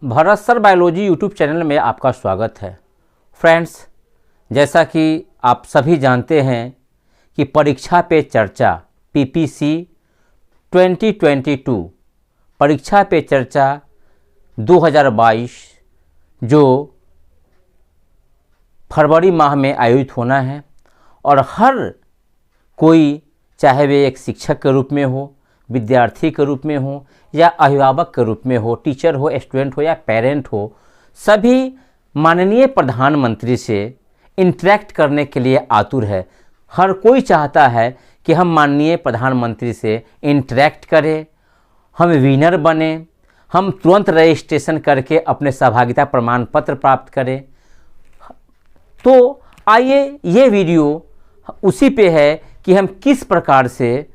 Bharat sir biology YouTube channel में आपका स्वागत है। फ्रेंड्स, जैसा कि आप सभी जानते हैं कि परीक्षा पे चर्चा पीपीसी 2022 परीक्षा पे चर्चा 2022 जो फरवरी माह में आयोजित होना है और हर कोई, चाहे वे एक शिक्षक के रूप में हो, विद्यार्थी के रूप में हो या अभिभावक के रूप में हो, टीचर हो, स्टूडेंट हो या पेरेंट हो, सभी माननीय प्रधानमंत्री से इंटरेक्ट करने के लिए आतुर है। हर कोई चाहता है कि हम माननीय प्रधानमंत्री से इंटरेक्ट करें, हम विनर बने, हम तुरंत रजिस्ट्रेशन करके अपने सहभागिता प्रमाण पत्र प्राप्त करें। तो आइए ये वीडियो उसी पे है कि हम किस प्रकार से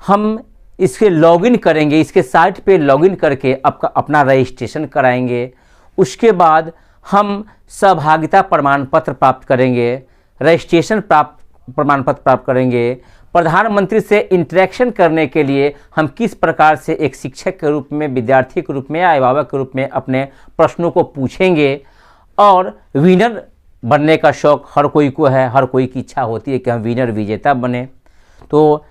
हम इसके लॉगिन करेंगे, इसके साइट पे लॉगिन करके अपना रजिस्ट्रेशन कराएंगे। उसके बाद हम सहभागिता प्रमाण पत्र प्राप्त करेंगे, रजिस्ट्रेशन प्रमाण पत्र प्राप्त करेंगे। प्रधानमंत्री से इंटरेक्शन करने के लिए हम किस प्रकार से एक शिक्षक के रूप में, विद्यार्थी के रूप में या अभिभावक के रूप में अपने प्रश्नों को पूछेंगे। और विनर बनने का शौक़ हर कोई को है, हर कोई की इच्छा होती है कि हम विनर, विजेता बने। तो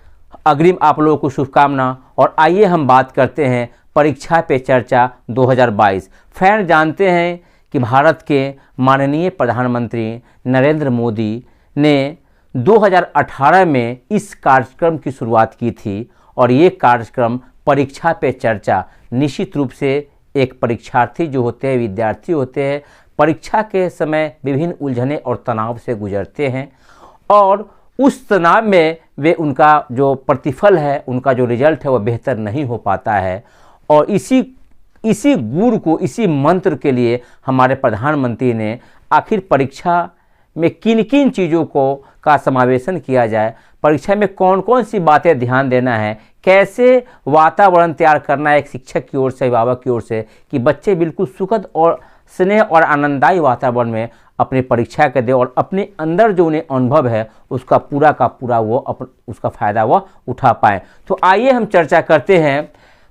अग्रिम आप लोगों को शुभकामना। और आइए हम बात करते हैं परीक्षा पे चर्चा 2022। फ्रेंड, जानते हैं कि भारत के माननीय प्रधानमंत्री नरेंद्र मोदी ने 2018 में इस कार्यक्रम की शुरुआत की थी और ये कार्यक्रम परीक्षा पे चर्चा निश्चित रूप से एक परीक्षार्थी जो होते हैं, विद्यार्थी होते हैं, परीक्षा के समय विभिन्न उलझने और तनाव से गुजरते हैं और उस तनाव में वे उनका जो प्रतिफल है, उनका जो रिजल्ट है वो बेहतर नहीं हो पाता है। और इसी गुण को, इसी मंत्र के लिए हमारे प्रधानमंत्री ने आखिर परीक्षा में किन किन चीज़ों का समावेशन किया जाए, परीक्षा में कौन कौन सी बातें ध्यान देना है, कैसे वातावरण तैयार करना है एक शिक्षक की ओर से, अभिभावक की ओर से, कि बच्चे बिल्कुल सुखद और स्नेह और आनंददायी वातावरण में अपनी परीक्षा के दे और अपने अंदर जो उन्हें अनुभव है उसका पूरा का पूरा उसका फ़ायदा वो उठा पाएँ। तो आइए हम चर्चा करते हैं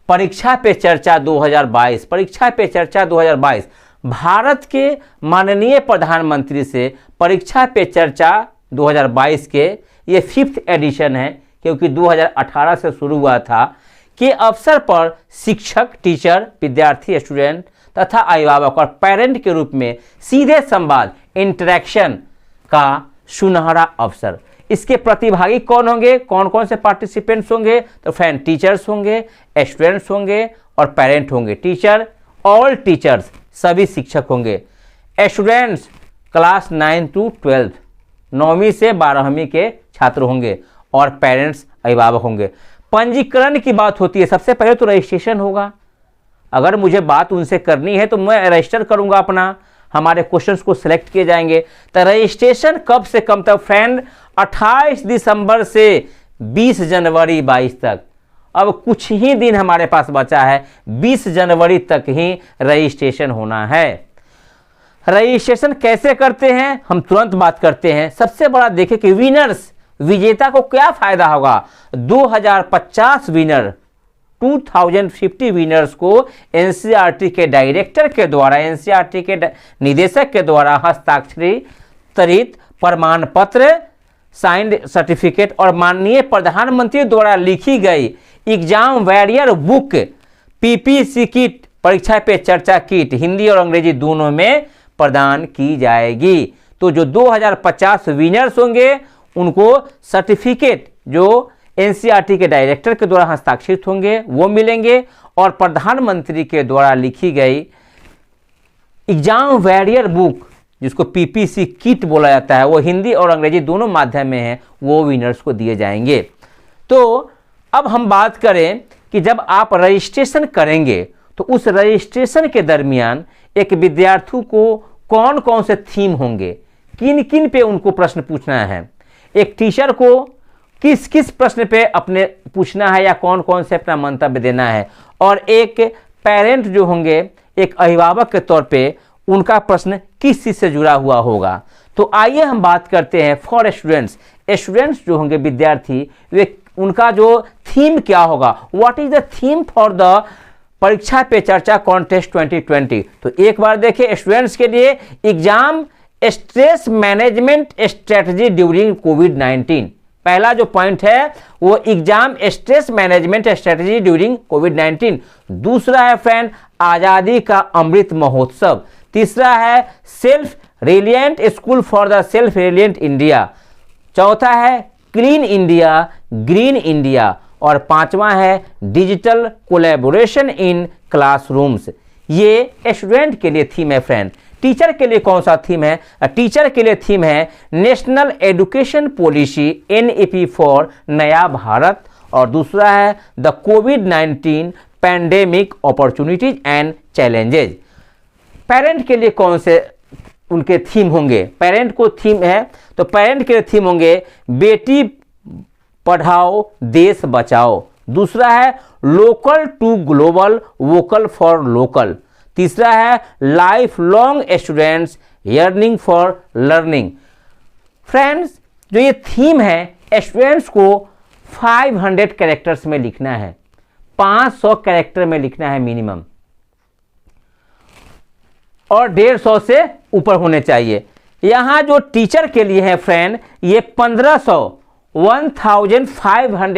परीक्षा पे चर्चा 2022। परीक्षा पे चर्चा 2022 भारत के माननीय प्रधानमंत्री से परीक्षा पे चर्चा 2022 के ये 5th एडिशन है, क्योंकि 2018 से शुरू हुआ था, के अवसर पर शिक्षक, टीचर, विद्यार्थी, स्टूडेंट तथा अभिभावक और पेरेंट के रूप में सीधे संवाद, इंटरेक्शन का सुनहरा अवसर। इसके प्रतिभागी कौन होंगे, कौन कौन से पार्टिसिपेंट्स होंगे? तो फ्रेंड, टीचर्स होंगे, स्टूडेंट्स होंगे और पेरेंट होंगे। टीचर, ऑल टीचर्स, सभी शिक्षक होंगे। स्टूडेंट्स क्लास 9 to 12, 9वीं से 12वीं के छात्र होंगे और पेरेंट्स, अभिभावक होंगे। पंजीकरण की बात होती है, सबसे पहले तो रजिस्ट्रेशन होगा। अगर मुझे बात उनसे करनी है तो मैं रजिस्टर करूंगा अपना, हमारे क्वेश्चंस को सिलेक्ट किए जाएंगे। तो रजिस्ट्रेशन कब से कब तक? फ्रेंड, 28 दिसंबर से 20 जनवरी 22 तक। अब कुछ ही दिन हमारे पास बचा है, 20 जनवरी तक ही रजिस्ट्रेशन होना है। रजिस्ट्रेशन कैसे करते हैं हम तुरंत बात करते हैं। सबसे बड़ा देखें कि विनर्स, विजेता को क्या फायदा होगा। 2050 विनर, 2050 विनर्स को एनसीईआरटी के डायरेक्टर के द्वारा, एनसीईआरटी के निदेशक के द्वारा हस्ताक्षरित प्रमाण पत्र, साइंड सर्टिफिकेट और माननीय प्रधानमंत्री द्वारा लिखी गई exam warrior book, PPC kit, परीक्षा पे चर्चा किट, हिंदी और अंग्रेजी दोनों में प्रदान की जाएगी। तो जो 2050 विनर्स होंगे उनको सर्टिफिकेट जो एनसीईआरटी के डायरेक्टर के द्वारा हस्ताक्षरित होंगे वो मिलेंगे और प्रधानमंत्री के द्वारा लिखी गई एग्जाम वॉरियर बुक, जिसको पीपीसी किट बोला जाता है, वो हिंदी और अंग्रेजी दोनों माध्यम में है, वो विनर्स को दिए जाएंगे। तो अब हम बात करें कि जब आप रजिस्ट्रेशन करेंगे तो उस रजिस्ट्रेशन के दरमियान एक विद्यार्थी को कौन कौन से थीम होंगे, किन किन पे उनको प्रश्न पूछना है, एक टीचर को किस किस प्रश्न पे अपने पूछना है या कौन कौन से अपना मंतव्य देना है, और एक पेरेंट जो होंगे, एक अभिभावक के तौर पे उनका प्रश्न किस चीज़ से जुड़ा हुआ होगा। तो आइए हम बात करते हैं फॉर स्टूडेंट्स। स्टूडेंट्स जो होंगे, विद्यार्थी, वे उनका जो थीम क्या होगा, what is the theme for the परीक्षा पे चर्चा कॉन्टेस्ट 2020। तो एक बार देखिए स्टूडेंट्स के लिए exam stress management strategy during कोविड-19। पहला जो पॉइंट है वो exam stress management strategy during कोविड-19। दूसरा है फ्रेंड आज़ादी का अमृत महोत्सव। तीसरा है self reliant school for the self reliant India. चौथा है क्लीन इंडिया ग्रीन इंडिया। और पांचवा है डिजिटल कोलैबोरेशन इन क्लासरूम्स। ये स्टूडेंट के लिए थीम है फ्रेंड। टीचर के लिए कौन सा थीम है? टीचर के लिए थीम है national education policy NEP for नया भारत। और दूसरा है the covid pandemic opportunities and challenges. Parent के लिए कौन से उनके थीम होंगे? पेरेंट को थीम है तो पेरेंट के लिए थीम होंगे बेटी पढ़ाओ देश बचाओ। दूसरा है local to global vocal for local. तीसरा है life long students yearning for learning. Friends जो ये थीम है स्टूडेंट्स को 500 कैरेक्टर्स में लिखना है, 500 कैरेक्टर में लिखना है मिनिमम, और 150 से ऊपर होने चाहिए। यहां जो टीचर के लिए है फ्रेंड ये 1500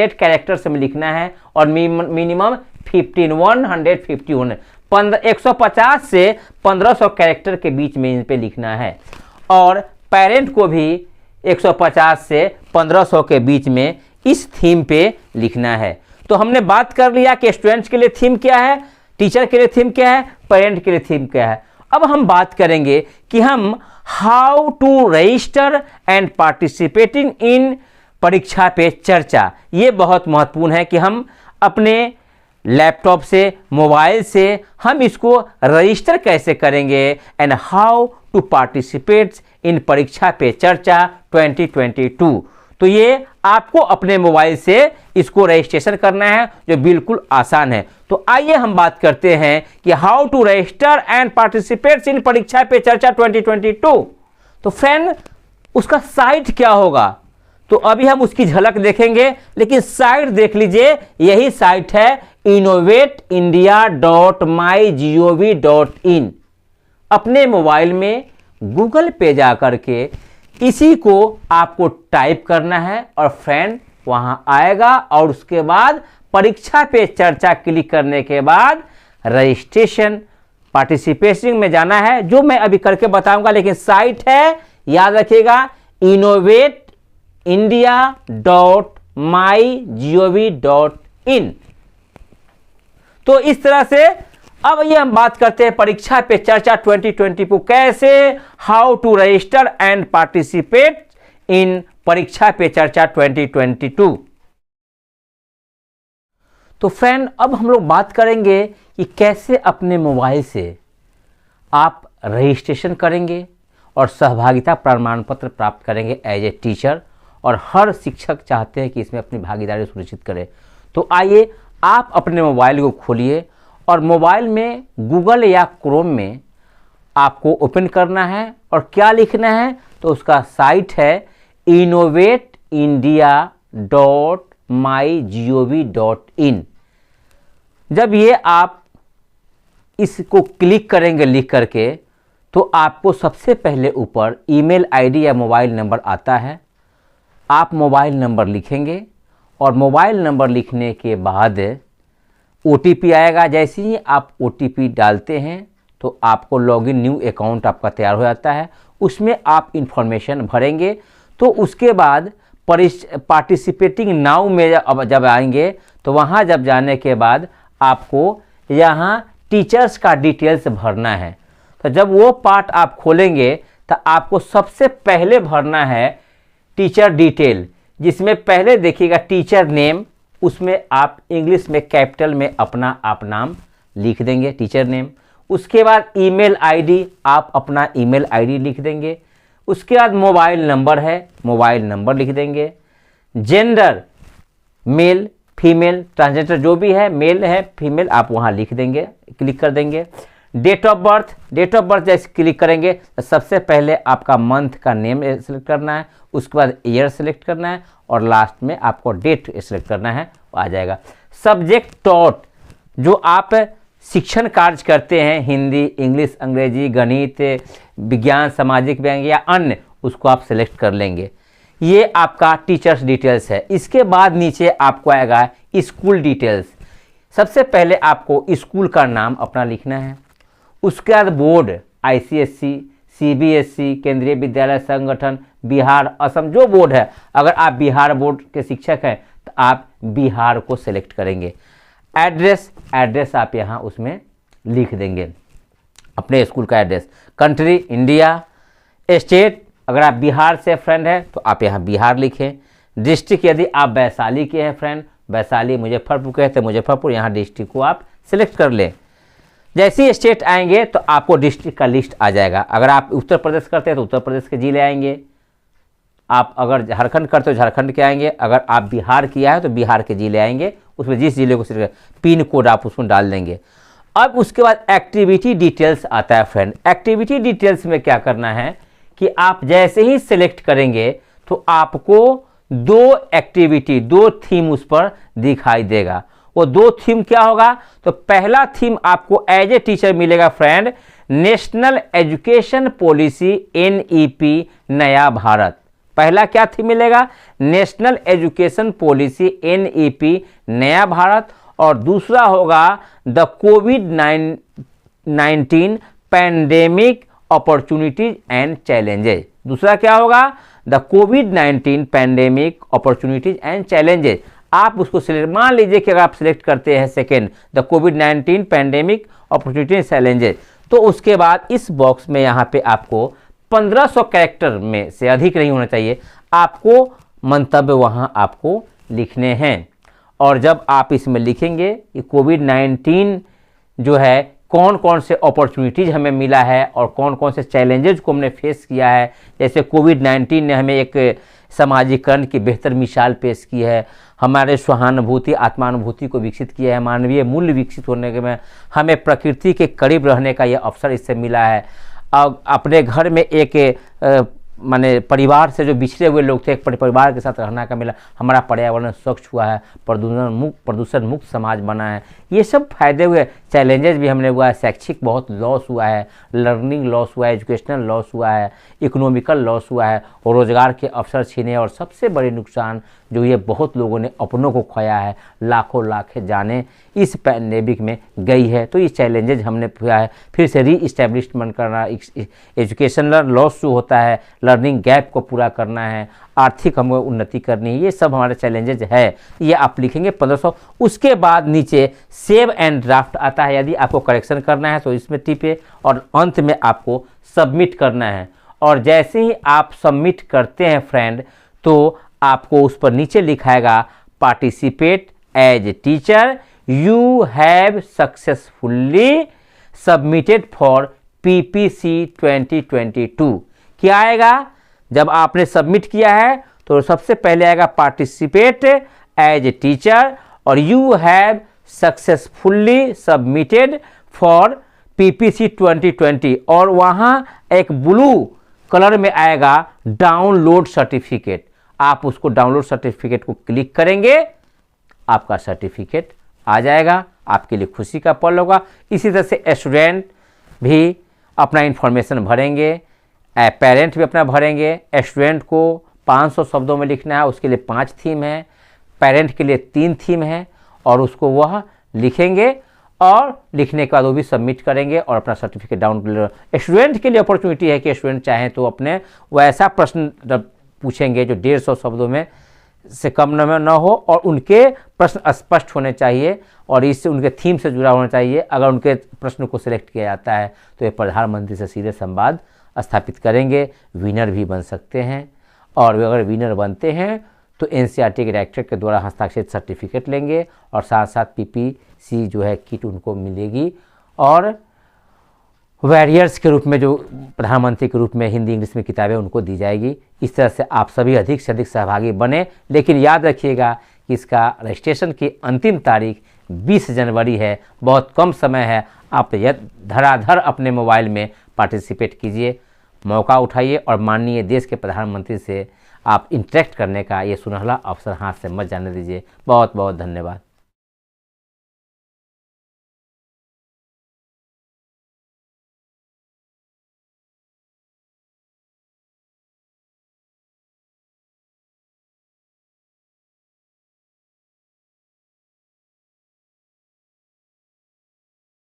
कैरेक्टर्स में लिखना है और मिनिमम 150 150 से 1500 कैरेक्टर के बीच में इन पे लिखना है। और पेरेंट को भी 150 से 1500 के बीच में इस थीम पे लिखना है। तो हमने बात कर लिया कि स्टूडेंट्स के लिए थीम क्या है, टीचर के लिए थीम क्या है, पेरेंट के लिए थीम क्या है। अब हम बात करेंगे कि हम how to register and participating in Pariksha Pe चर्चा। ये बहुत महत्वपूर्ण है कि हम अपने लैपटॉप से मोबाइल से हम इसको रजिस्टर कैसे करेंगे and how to participate in Pariksha Pe चर्चा 2022। तो ये आपको अपने मोबाइल से इसको रजिस्ट्रेशन करना है जो बिल्कुल आसान है। तो आइए हम बात करते हैं कि how to register and participate in Pariksha Pe चर्चा 2022। तो फ्रेंड उसका साइट क्या होगा तो अभी हम उसकी झलक देखेंगे, लेकिन साइट देख लीजिए, यही साइट है innovateindia.mygov.in। अपने मोबाइल में गूगल पे जा करके इसी को आपको टाइप करना है और फ्रेंड वहां आएगा और उसके बाद परीक्षा पे चर्चा क्लिक करने के बाद रजिस्ट्रेशन पार्टिसिपेशन में जाना है, जो मैं अभी करके बताऊंगा। लेकिन साइट है याद रखिएगा innovateindia.mygov.in। तो इस तरह से अब ये हम बात करते हैं परीक्षा पे चर्चा 2020 को कैसे how to register and participate in Pariksha Pe चर्चा 2022। तो फ्रेंड अब हम लोग बात करेंगे कि कैसे अपने मोबाइल से आप रजिस्ट्रेशन करेंगे और सहभागिता प्रमाण पत्र प्राप्त करेंगे एज ए टीचर। और हर शिक्षक चाहते हैं कि इसमें अपनी भागीदारी सुनिश्चित करें। तो आइए आप अपने मोबाइल को खोलिए और मोबाइल में गूगल या क्रोम में आपको ओपन करना है और क्या लिखना है तो उसका साइट है innovateindia.mygov.in। जब ये आप इसको क्लिक करेंगे लिख करके तो आपको सबसे पहले ऊपर ईमेल आईडी या मोबाइल नंबर आता है। आप मोबाइल नंबर लिखेंगे और मोबाइल नंबर लिखने के बाद OTP आएगा। जैसे ही आप OTP डालते हैं तो आपको लॉगिन न्यू अकाउंट आपका तैयार हो जाता है, उसमें आप इंफॉर्मेशन भरेंगे। तो उसके बाद पार्टिसिपेटिंग नाउ में जब आएंगे तो वहाँ जब जाने के बाद आपको यहाँ टीचर्स का डिटेल्स भरना है। तो जब वो पार्ट आप खोलेंगे तो आपको सबसे पहले भरना है टीचर डिटेल, जिसमें पहले देखिएगा टीचर नेम, उसमें आप इंग्लिश में कैपिटल में अपना आप नाम लिख देंगे टीचर नेम। उसके बाद ईमेल आईडी, आप अपना ईमेल आईडी लिख देंगे। उसके बाद मोबाइल नंबर है, मोबाइल नंबर लिख देंगे। जेंडर मेल फीमेल ट्रांसजेंडर जो भी है, मेल है फीमेल, आप वहाँ लिख देंगे, क्लिक कर देंगे। Date of birth, date of birth जैसे क्लिक करेंगे तो सबसे पहले आपका मंथ का नेम सेलेक्ट करना है, उसके बाद ईयर सेलेक्ट करना है और लास्ट में आपको डेट सेलेक्ट करना है, आ जाएगा। सब्जेक्ट टॉट, जो आप शिक्षण कार्य करते हैं, हिंदी, इंग्लिश, अंग्रेजी, गणित, विज्ञान, सामाजिक विज्ञान या अन्य, उसको आप सेलेक्ट कर लेंगे। ये आपका टीचर्स डिटेल्स है। इसके बाद नीचे आपको आएगा स्कूल डिटेल्स। सबसे पहले आपको स्कूल का नाम अपना लिखना है, उसके बाद बोर्ड ICSE, CBSE, केंद्रीय विद्यालय संगठन, बिहार, असम, जो बोर्ड है। अगर आप बिहार बोर्ड के शिक्षक हैं तो आप बिहार को सेलेक्ट करेंगे। एड्रेस आप यहाँ उसमें लिख देंगे, अपने स्कूल का एड्रेस। कंट्री इंडिया, स्टेट अगर आप बिहार से फ्रेंड हैं तो आप यहाँ बिहार लिखें। डिस्ट्रिक्ट यदि आप वैशाली के हैं फ्रेंड, वैशाली, मुजफ्फरपुर के हैं तो मुजफ्फरपुर, यहाँ डिस्ट्रिक्ट को आप सिलेक्ट कर लें। जैसे ही स्टेट आएंगे तो आपको डिस्ट्रिक्ट का लिस्ट आ जाएगा। अगर आप उत्तर प्रदेश करते हैं तो उत्तर प्रदेश के जिले आएंगे, आप अगर झारखंड करते हो झारखंड के आएंगे, अगर आप बिहार किया है तो बिहार के जिले आएंगे, उसमें जिस जिले को सिलेक्ट पिन कोड आप उसमें डाल देंगे। अब उसके बाद एक्टिविटी डिटेल्स आता है फ्रेंड। एक्टिविटी डिटेल्स में क्या करना है कि आप जैसे ही सिलेक्ट करेंगे तो आपको 2 एक्टिविटी, 2 थीम उस पर दिखाई देगा। वो 2 थीम क्या होगा? तो पहला थीम आपको एज ए टीचर मिलेगा friend, national education policy NEP नया भारत। पहला क्या थीम मिलेगा? नेशनल एजुकेशन पॉलिसी NEP नया भारत। और दूसरा होगा the covid pandemic opportunities and challenges. दूसरा क्या होगा? The covid pandemic opportunities and challenges. आप उसको सिलेक्ट, मान लीजिए कि अगर आप सिलेक्ट करते हैं second, the covid pandemic opportunities challenges, तो उसके बाद इस बॉक्स में यहाँ पे आपको 1500 कैरेक्टर में से अधिक नहीं होना चाहिए, आपको मंतव्य वहाँ आपको लिखने हैं। और जब आप इसमें लिखेंगे कि कोविड-19 जो है कौन कौन से अपॉर्चुनिटीज़ हमें मिला है और कौन कौन से चैलेंजेज को हमने फेस किया है। जैसे कोविड-19 ने हमें एक समाजीकरण की बेहतर मिसाल पेश की है, हमारे सहानुभूति, आत्मानुभूति को विकसित किया है, मानवीय मूल्य विकसित होने के में हमें प्रकृति के करीब रहने का यह अवसर इससे मिला है। अब अपने घर में एक माने परिवार से जो बिछड़े हुए लोग थे, एक परिवार के साथ रहने का मिला, हमारा पर्यावरण स्वच्छ हुआ है, प्रदूषण मुक्त समाज बना है, ये सब फायदे हुए। चैलेंजेस भी हमने हुआ है, शैक्षिक बहुत लॉस हुआ है, लर्निंग लॉस हुआ है, एजुकेशनल लॉस हुआ है, इकोनॉमिकल लॉस हुआ है, और रोजगार के अवसर छीने, और सबसे बड़ी नुकसान जो ये बहुत लोगों ने अपनों को खोया है, लाखों लाख जाने इस पैंडेमिक में गई है। तो ये चैलेंजेज हमने हुआ है, फिर से रीइस्टेब्लिशमेंट करना, एजुकेशनल लॉस जो होता है, लर्निंग गैप को पूरा करना है, आर्थिक हमें उन्नति करनी है, ये सब हमारे चैलेंजेज है। ये आप लिखेंगे 1500। उसके बाद नीचे सेव एंड ड्राफ्ट आता है, यदि आपको करेक्शन करना है तो इसमें टिपे, और अंत में आपको सबमिट करना है। और जैसे ही आप सबमिट करते हैं फ्रेंड, तो आपको उस पर नीचे लिखाएगा participate as a teacher, you have successfully submitted for PPC 2022। क्या आएगा? जब आपने सबमिट किया है तो सबसे पहले आएगा पार्टिसिपेट एज ए टीचर और you have successfully submitted for PPC 2020, और वहाँ एक ब्लू कलर में आएगा डाउनलोड सर्टिफिकेट। आप उसको डाउनलोड सर्टिफिकेट को क्लिक करेंगे, आपका सर्टिफिकेट आ जाएगा, आपके लिए खुशी का पल होगा। इसी तरह से स्टूडेंट भी अपना इंफॉर्मेशन भरेंगे, पेरेंट भी अपना भरेंगे। स्टूडेंट को 500 शब्दों में लिखना है, उसके लिए 5 थीम है, पेरेंट के लिए 3 थीम है, और उसको वह लिखेंगे और लिखने के बाद वो भी सबमिट करेंगे और अपना सर्टिफिकेट डाउनलोड। स्टूडेंट के लिए अपॉर्चुनिटी है कि स्टूडेंट चाहें तो अपने वैसा प्रश्न पूछेंगे जो 150 शब्दों में से कम न हो, और उनके प्रश्न स्पष्ट होने चाहिए और इससे उनके थीम से जुड़ा होना चाहिए। अगर उनके प्रश्न को सिलेक्ट किया जाता है तो ये प्रधानमंत्री से सीधे संवाद स्थापित करेंगे, विनर भी बन सकते हैं। और अगर विनर बनते हैं तो NCERT के डायरेक्टर के द्वारा हस्ताक्षरित सर्टिफिकेट लेंगे, और साथ साथ PPC जो है किट उनको मिलेगी, और वॉरियर्स के रूप में जो प्रधानमंत्री के रूप में हिंदी इंग्लिश में किताबें उनको दी जाएगी। इस तरह से आप सभी अधिक से अधिक सहभागी बने। लेकिन याद रखिएगा कि इसका रजिस्ट्रेशन की अंतिम तारीख 20 जनवरी है, बहुत कम समय है। आप धड़ाधड़ अपने मोबाइल में पार्टिसिपेट कीजिए, मौका उठाइए और माननीय देश के प्रधानमंत्री से आप इंटरेक्ट करने का ये सुनहरा अवसर हाथ से मत जाने दीजिए। बहुत बहुत धन्यवाद।